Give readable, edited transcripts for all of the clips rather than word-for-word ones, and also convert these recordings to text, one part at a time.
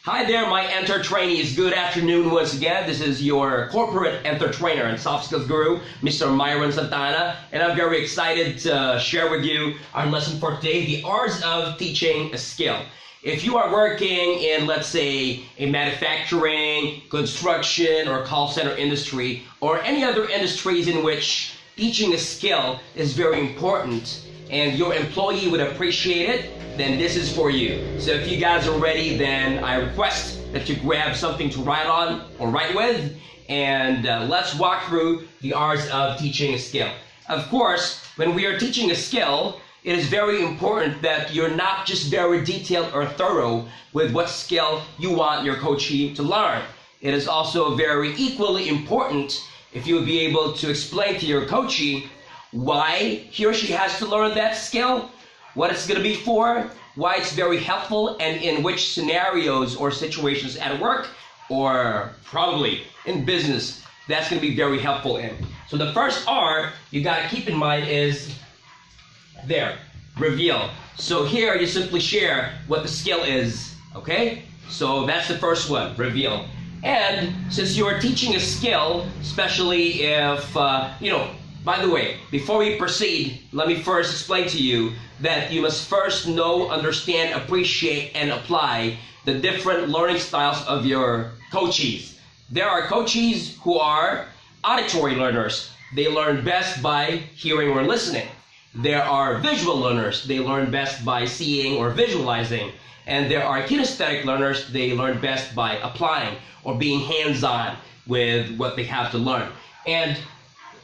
Hi there, my Enter trainees. Good afternoon once again. This is your corporate Enter trainer and soft skills guru, Mr. Myron Sta, and I'm very excited to share with you our lesson for today, the arts of teaching a skill. If you are working in, let's say, a manufacturing, construction, or call center industry, or any other industries in which teaching a skill is very important, and your employee would appreciate it, then this is for you. So if you guys are ready, then I request that you grab something to write on or write with, and let's walk through the arts of teaching a skill. Of course, when we are teaching a skill, it is very important that you're not just very detailed or thorough with what skill you want your coachee to learn. It is also very equally important if you would be able to explain to your coachee why he or she has to learn that skill, what it's going to be for, why it's very helpful, and in which scenarios or situations at work or probably in business that's going to be very helpful in. So the first R you got to keep in mind is there, reveal. So here you simply share what the skill is, okay? So that's the first one, reveal. And since you are teaching a skill, especially if, by the way, before we proceed, let me first explain to you that you must first know, understand, appreciate, and apply the different learning styles of your coachees. There are coachees who are auditory learners. They learn best by hearing or listening. There are visual learners. They learn best by seeing or visualizing. And there are kinesthetic learners. They learn best by applying or being hands-on with what they have to learn. And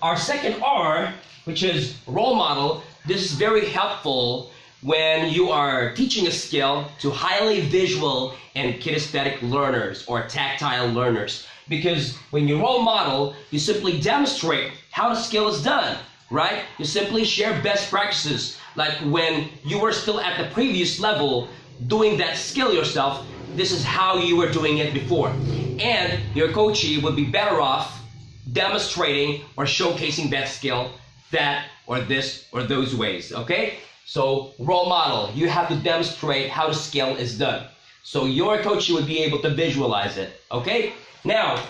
our second R, which is role model, this is very helpful when you are teaching a skill to highly visual and kinesthetic learners or tactile learners. Because when you role model, you simply demonstrate how the skill is done, right? You simply share best practices. Like when you were still at the previous level doing that skill yourself, this is how you were doing it before. And your coachee would be better off demonstrating or showcasing that skill that or this or those ways, okay? So role model, you have to demonstrate how the skill is done. So your coachee would be able to visualize it, okay? Now,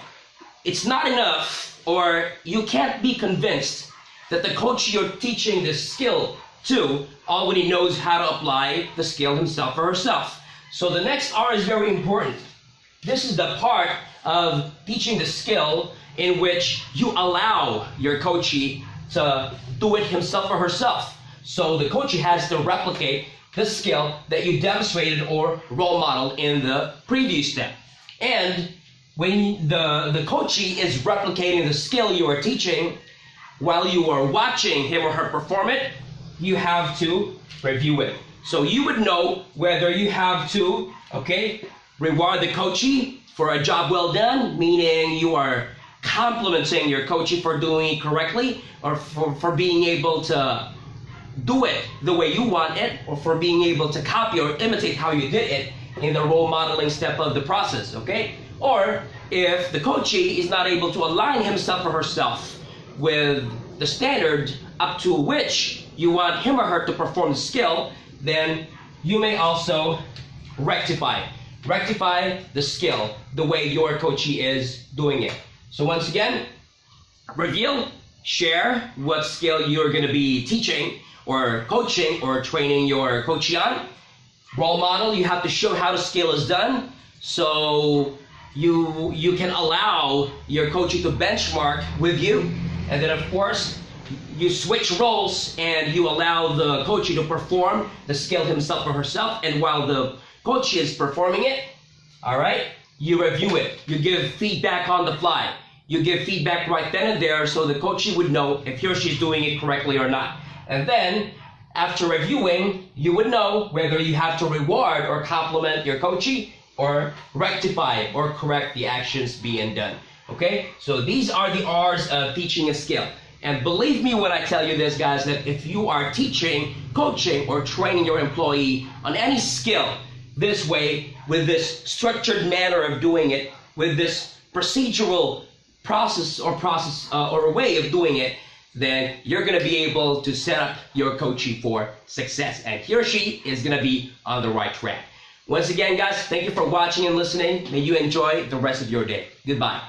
it's not enough, or you can't be convinced that the coach you're teaching this skill to already knows how to apply the skill himself or herself. So the next R is very important. This is the part of teaching the skill in which you allow your coachee to do it himself or herself. So the coachee has to replicate the skill that you demonstrated or role modeled in the previous step. And when the coachee is replicating the skill you are teaching, while you are watching him or her perform it, you have to review it. So you would know whether you have to, reward the coachee for a job well done, meaning you are complimenting your coachee for doing it correctly, or for being able to do it the way you want it, or for being able to copy or imitate how you did it in the role modeling step of the process, okay? Or if the coachee is not able to align himself or herself with the standard up to which you want him or her to perform the skill, then you may also rectify the skill the way your coachee is doing it. So once again, reveal, share what skill you're going to be teaching or coaching or training your coachee on. Role model, you have to show how the skill is done, so you can allow your coachee to benchmark with you. And then of course, you switch roles and you allow the coachee to perform the skill himself or herself. And while the coachee is performing it, all right, you review it. You give feedback on the fly. You give feedback right then and there so the coachee would know if he or she is doing it correctly or not. And then after reviewing, you would know whether you have to reward or compliment your coachee or rectify or correct the actions being done. Okay, so these are the R's of teaching a skill. And believe me when I tell you this, guys, that if you are teaching, coaching, or training your employee on any skill this way, with this structured manner of doing it, with this procedural process or a way of doing it, then you're going to be able to set up your coachee for success, and he or she is going to be on the right track. Once again, guys, thank you for watching and listening. May you enjoy the rest of your day. Goodbye.